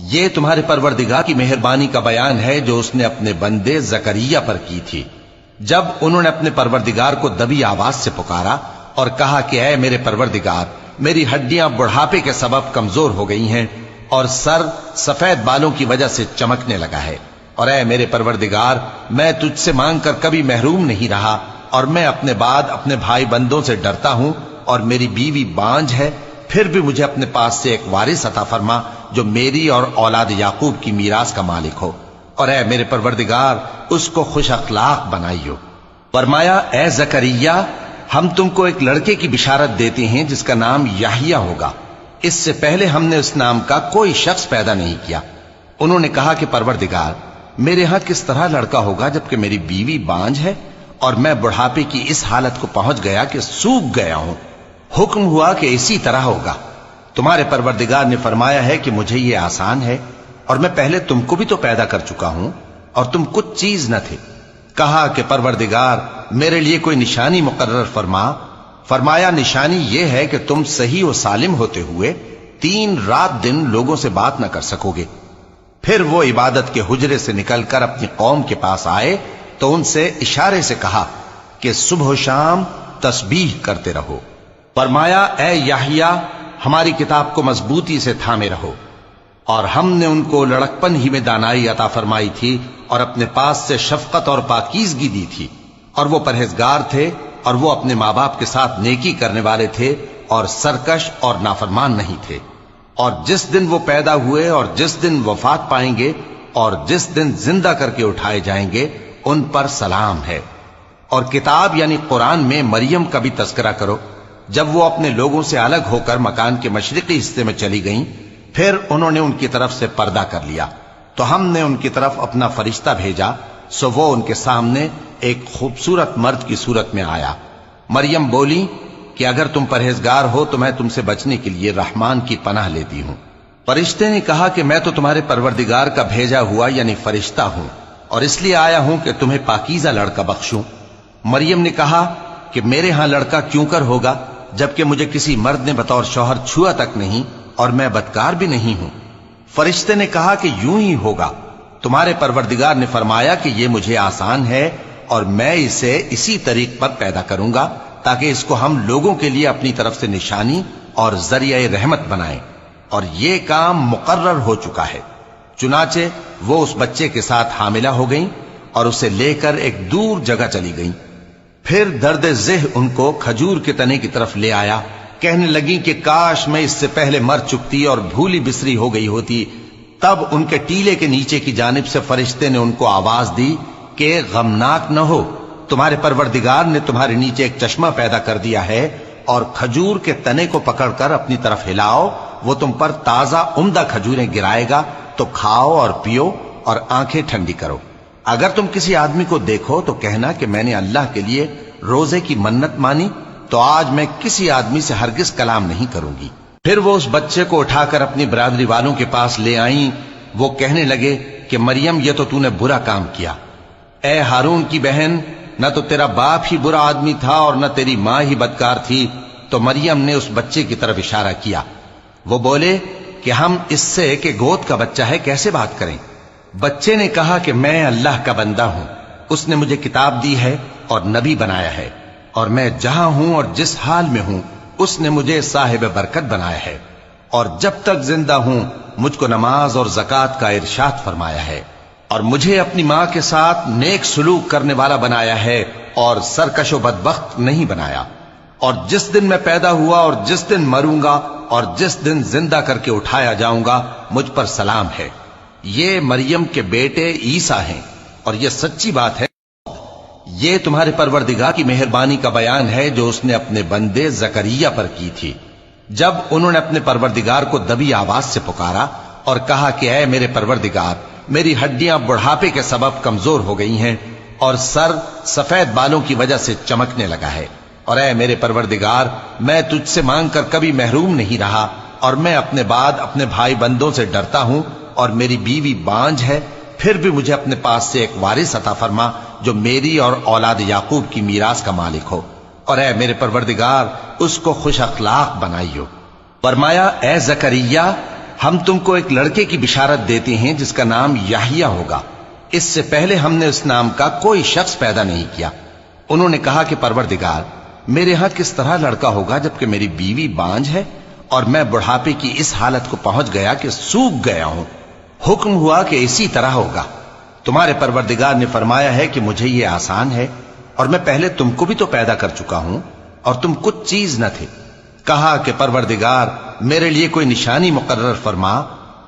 یہ تمہارے پروردگار کی مہربانی کا بیان ہے جو اس نے اپنے بندے زکریا پر کی تھی، جب انہوں نے اپنے پروردگار کو دبی آواز سے پکارا اور کہا کہ اے میرے پروردگار، میری ہڈیاں بڑھاپے کے سبب کمزور ہو گئی ہیں اور سر سفید بالوں کی وجہ سے چمکنے لگا ہے، اور اے میرے پروردگار، میں تجھ سے مانگ کر کبھی محروم نہیں رہا، اور میں اپنے بعد اپنے بھائی بندوں سے ڈرتا ہوں، اور میری بیوی بانجھ ہے، پھر بھی مجھے اپنے پاس سے ایک وارث عطا فرما جو میری اور اولاد یعقوب کی میراث کا مالک ہو، اور اے میرے پروردگار اس کو خوش اخلاق بنائیو۔ فرمایا اے زکریا، ہم تم کو ایک لڑکے کی بشارت دیتے ہیں جس کا نام یحییٰ ہوگا، اس سے پہلے ہم نے اس نام کا کوئی شخص پیدا نہیں کیا۔ انہوں نے کہا کہ پروردگار، میرے ہاں کس طرح لڑکا ہوگا جبکہ میری بیوی بانجھ ہے اور میں بڑھاپے کی اس حالت کو پہنچ گیا کہ سوکھ گیا ہوں؟ حکم ہوا کہ اسی طرح ہوگا۔ تمہارے پروردگار نے فرمایا ہے کہ مجھے یہ آسان ہے، اور میں پہلے تم کو بھی تو پیدا کر چکا ہوں اور تم کچھ چیز نہ تھے۔ کہا کہ پروردگار میرے لیے کوئی نشانی مقرر فرما۔ فرمایا نشانی یہ ہے کہ تم صحیح و سالم ہوتے ہوئے 3 رات دن لوگوں سے بات نہ کر سکو گے۔ پھر وہ عبادت کے حجرے سے نکل کر اپنی قوم کے پاس آئے تو ان سے اشارے سے کہا کہ صبح و شام تسبیح کرتے رہو۔ فرمایا اے یحییٰ، ہماری کتاب کو مضبوطی سے تھامے رہو، اور ہم نے ان کو لڑکپن ہی میں دانائی عطا فرمائی تھی اور اپنے پاس سے شفقت اور پاکیزگی دی تھی، اور وہ پرہیزگار تھے اور وہ اپنے ماں باپ کے ساتھ نیکی کرنے والے تھے اور سرکش اور نافرمان نہیں تھے۔ اور جس دن وہ پیدا ہوئے اور جس دن وفات پائیں گے اور جس دن زندہ کر کے اٹھائے جائیں گے ان پر سلام ہے۔ اور کتاب یعنی قرآن میں مریم کا بھی تذکرہ کرو، جب وہ اپنے لوگوں سے الگ ہو کر مکان کے مشرقی حصے میں چلی گئیں، پھر انہوں نے ان کی طرف سے پردہ کر لیا تو ہم نے ان کی طرف اپنا فرشتہ بھیجا، سو وہ ان کے سامنے ایک خوبصورت مرد کی صورت میں آیا۔ مریم بولی کہ اگر تم پرہیزگار ہو تو میں تم سے بچنے کے لیے رحمان کی پناہ لیتی ہوں۔ فرشتے نے کہا کہ میں تو تمہارے پروردگار کا بھیجا ہوا یعنی فرشتہ ہوں، اور اس لیے آیا ہوں کہ تمہیں پاکیزہ لڑکا بخشوں۔ مریم نے کہا کہ میرے ہاں لڑکا کیوں کر ہوگا جبکہ مجھے کسی مرد نے بطور شوہر چھوا تک نہیں اور میں بدکار بھی نہیں ہوں۔ فرشتے نے کہا کہ یوں ہی ہوگا۔ تمہارے پروردگار نے فرمایا کہ یہ مجھے آسان ہے اور میں اسے اسی طریق پر پیدا کروں گا تاکہ اس کو ہم لوگوں کے لیے اپنی طرف سے نشانی اور ذریعہ رحمت بنائیں، اور یہ کام مقرر ہو چکا ہے۔ چنانچہ وہ اس بچے کے ساتھ حاملہ ہو گئیں اور اسے لے کر ایک دور جگہ چلی گئیں۔ پھر درد ذہ ان کو کھجور کے تنے کی طرف لے آیا، کہنے لگیں کہ کاش میں اس سے پہلے مر چکتی اور بھولی بسری ہو گئی ہوتی۔ تب ان کے ٹیلے کے نیچے کی جانب سے فرشتے نے ان کو آواز دی کہ غمناک نہ ہو، تمہارے پروردگار نے تمہارے نیچے ایک چشمہ پیدا کر دیا ہے، اور کھجور کے تنے کو پکڑ کر اپنی طرف ہلاؤ، وہ تم پر تازہ عمدہ کھجوریں گرائے گا، تو کھاؤ اور پیو اور آنکھیں ٹھنڈی کرو۔ اگر تم کسی آدمی کو دیکھو تو کہنا کہ میں نے اللہ کے لیے روزے کی منت مانی، تو آج میں کسی آدمی سے ہرگز کلام نہیں کروں گی۔ پھر وہ اس بچے کو اٹھا کر اپنی برادری والوں کے پاس لے آئیں۔ وہ کہنے لگے کہ مریم یہ تو نے برا کام کیا۔ اے ہارون کی بہن، نہ تو تیرا باپ ہی برا آدمی تھا اور نہ تیری ماں ہی بدکار تھی۔ تو مریم نے اس بچے کی طرف اشارہ کیا۔ وہ بولے کہ ہم اس سے کہ گود کا بچہ ہے کیسے بات کریں؟ بچے نے کہا کہ میں اللہ کا بندہ ہوں، اس نے مجھے کتاب دی ہے اور نبی بنایا ہے، اور میں جہاں ہوں اور جس حال میں ہوں اس نے مجھے صاحب برکت بنایا ہے، اور جب تک زندہ ہوں مجھ کو نماز اور زکوٰۃ کا ارشاد فرمایا ہے، اور مجھے اپنی ماں کے ساتھ نیک سلوک کرنے والا بنایا ہے اور سرکش و بدبخت نہیں بنایا، اور جس دن میں پیدا ہوا اور جس دن مروں گا اور جس دن زندہ کر کے اٹھایا جاؤں گا مجھ پر سلام ہے۔ یہ مریم کے بیٹے عیسیٰ ہیں، اور یہ سچی بات ہے۔ یہ تمہارے پروردگار کی مہربانی کا بیان ہے جو اس نے اپنے بندے زکریا پر کی تھی، جب انہوں نے اپنے پروردگار کو دبی آواز سے پکارا اور کہا کہ اے میرے پروردگار، میری ہڈیاں بڑھاپے کے سبب کمزور ہو گئی ہیں اور سر سفید بالوں کی وجہ سے چمکنے لگا ہے، اور اے میرے پروردگار، میں تجھ سے مانگ کر کبھی محروم نہیں رہا، اور میں اپنے بعد اپنے بھائی بندوں سے ڈرتا ہوں، اور میری بیوی بانجھ ہے، پھر بھی مجھے اپنے پاس سے ایک وارث عطا فرما جو میری اور اولاد یعقوب کی میراث کا مالک ہو، اور اے میرے پروردگار اس کو خوش اخلاق بنائیو۔ فرمایا اے زکریا، ہم تم کو ایک لڑکے کی بشارت دیتے ہیں جس کا نام یحییٰ ہوگا، اس سے پہلے ہم نے اس نام کا کوئی شخص پیدا نہیں کیا۔ انہوں نے کہا کہ پروردگار، میرے ہاں کس طرح لڑکا ہوگا جبکہ میری بیوی بانجھ ہے اور میں بڑھاپے کی اس حالت کو پہنچ گیا کہ سوکھ گیا ہوں۔ حکم ہوا کہ اسی طرح ہوگا۔ تمہارے پروردگار نے فرمایا ہے کہ مجھے یہ آسان ہے، اور میں پہلے تم کو بھی تو پیدا کر چکا ہوں اور تم کچھ چیز نہ تھے۔ کہا کہ پروردگار، میرے لیے کوئی نشانی مقرر فرما۔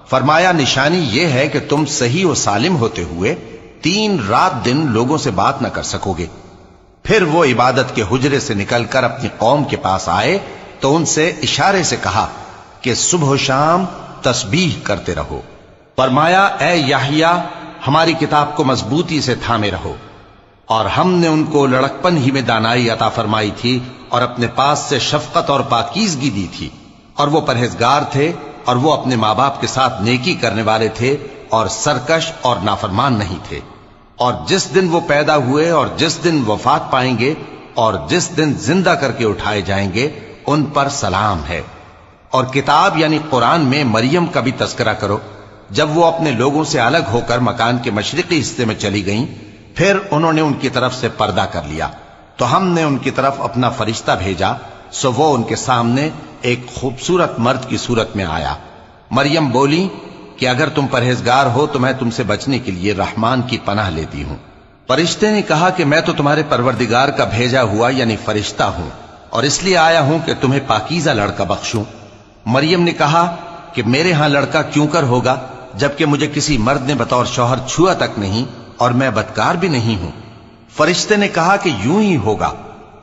فرمایا نشانی یہ ہے کہ تم صحیح و سالم ہوتے ہوئے 3 رات دن لوگوں سے بات نہ کر سکو گے۔ پھر وہ عبادت کے حجرے سے نکل کر اپنی قوم کے پاس آئے تو ان سے اشارے سے کہا کہ صبح و شام تسبیح کرتے رہو۔ فرمایا اے یحییٰ، ہماری کتاب کو مضبوطی سے تھامے رہو، اور ہم نے ان کو لڑکپن ہی میں دانائی عطا فرمائی تھی اور اپنے پاس سے شفقت اور پاکیزگی دی تھی، اور وہ پرہیزگار تھے اور وہ اپنے ماں باپ کے ساتھ نیکی کرنے والے تھے اور سرکش اور نافرمان نہیں تھے۔ اور جس دن وہ پیدا ہوئے اور جس دن وفات پائیں گے اور جس دن زندہ کر کے اٹھائے جائیں گے ان پر سلام ہے۔ اور کتاب یعنی قرآن میں مریم کا بھی تذکرہ کرو، جب وہ اپنے لوگوں سے الگ ہو کر مکان کے مشرقی حصے میں چلی گئیں، پھر انہوں نے ان کی طرف سے پردہ کر لیا تو ہم نے ان کی طرف اپنا فرشتہ بھیجا، سو وہ ان کے سامنے ایک خوبصورت مرد کی صورت میں آیا۔ مریم بولی کہ اگر تم پرہیزگار ہو تو میں تم سے بچنے کے لیے رحمان کی پناہ لیتی ہوں۔ فرشتے نے کہا کہ میں تو تمہارے پروردگار کا بھیجا ہوا یعنی فرشتہ ہوں، اور اس لیے آیا ہوں کہ تمہیں پاکیزہ لڑکا بخشوں۔ مریم نے کہا کہ میرے ہاں لڑکا کیوں کر ہوگا جبکہ مجھے کسی مرد نے بطور شوہر چھوا تک نہیں اور میں بدکار بھی نہیں ہوں۔ فرشتے نے کہا کہ یوں ہی ہوگا،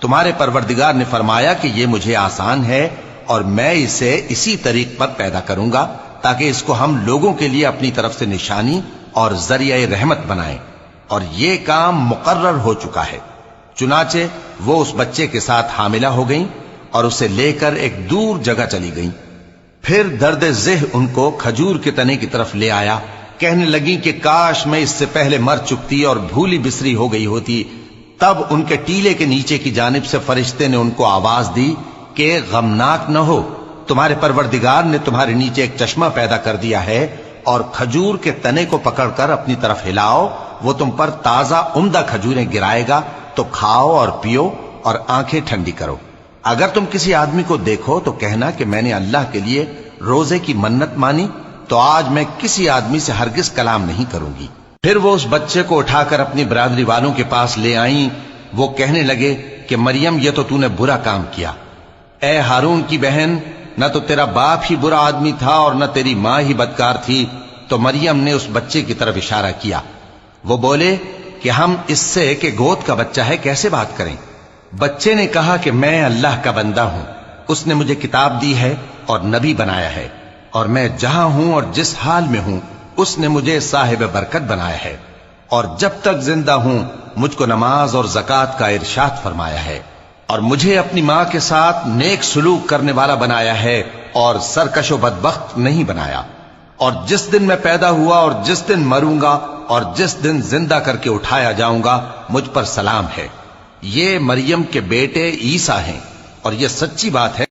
تمہارے پروردگار نے فرمایا کہ یہ مجھے آسان ہے اور میں اسے اسی طریق پر پیدا کروں گا تاکہ اس کو ہم لوگوں کے لیے اپنی طرف سے نشانی اور ذریعہ رحمت بنائیں، اور یہ کام مقرر ہو چکا ہے۔ چنانچہ وہ اس بچے کے ساتھ حاملہ ہو گئیں اور اسے لے کر ایک دور جگہ چلی گئیں۔ پھر درد ذہ ان کو کھجور کے تنے کی طرف لے آیا، کہنے لگیں کہ کاش میں اس سے پہلے مر چکتی اور بھولی بسری ہو گئی ہوتی۔ تب ان کے ٹیلے کے نیچے کی جانب سے فرشتے نے ان کو آواز دی کہ غمناک نہ ہو، تمہارے پروردگار نے تمہارے نیچے ایک چشمہ پیدا کر دیا ہے، اور کھجور کے تنے کو پکڑ کر اپنی طرف ہلاؤ، وہ تم پر تازہ عمدہ کھجوریں گرائے گا، تو کھاؤ اور پیو اور آنکھیں ٹھنڈی کرو۔ اگر تم کسی آدمی کو دیکھو تو کہنا کہ میں نے اللہ کے لیے روزے کی منت مانی، تو آج میں کسی آدمی سے ہرگز کلام نہیں کروں گی۔ پھر وہ اس بچے کو اٹھا کر اپنی برادری والوں کے پاس لے آئیں۔ وہ کہنے لگے کہ مریم یہ تو نے برا کام کیا۔ اے ہارون کی بہن، نہ تو تیرا باپ ہی برا آدمی تھا اور نہ تیری ماں ہی بدکار تھی۔ تو مریم نے اس بچے کی طرف اشارہ کیا۔ وہ بولے کہ ہم اس سے کہ گود کا بچہ ہے کیسے بات کریں؟ بچے نے کہا کہ میں اللہ کا بندہ ہوں، اس نے مجھے کتاب دی ہے اور نبی بنایا ہے، اور میں جہاں ہوں اور جس حال میں ہوں اس نے مجھے صاحب برکت بنایا ہے، اور جب تک زندہ ہوں مجھ کو نماز اور زکوٰۃ کا ارشاد فرمایا ہے، اور مجھے اپنی ماں کے ساتھ نیک سلوک کرنے والا بنایا ہے اور سرکش و بدبخت نہیں بنایا، اور جس دن میں پیدا ہوا اور جس دن مروں گا اور جس دن زندہ کر کے اٹھایا جاؤں گا مجھ پر سلام ہے۔ یہ مریم کے بیٹے عیسیٰ ہیں، اور یہ سچی بات ہے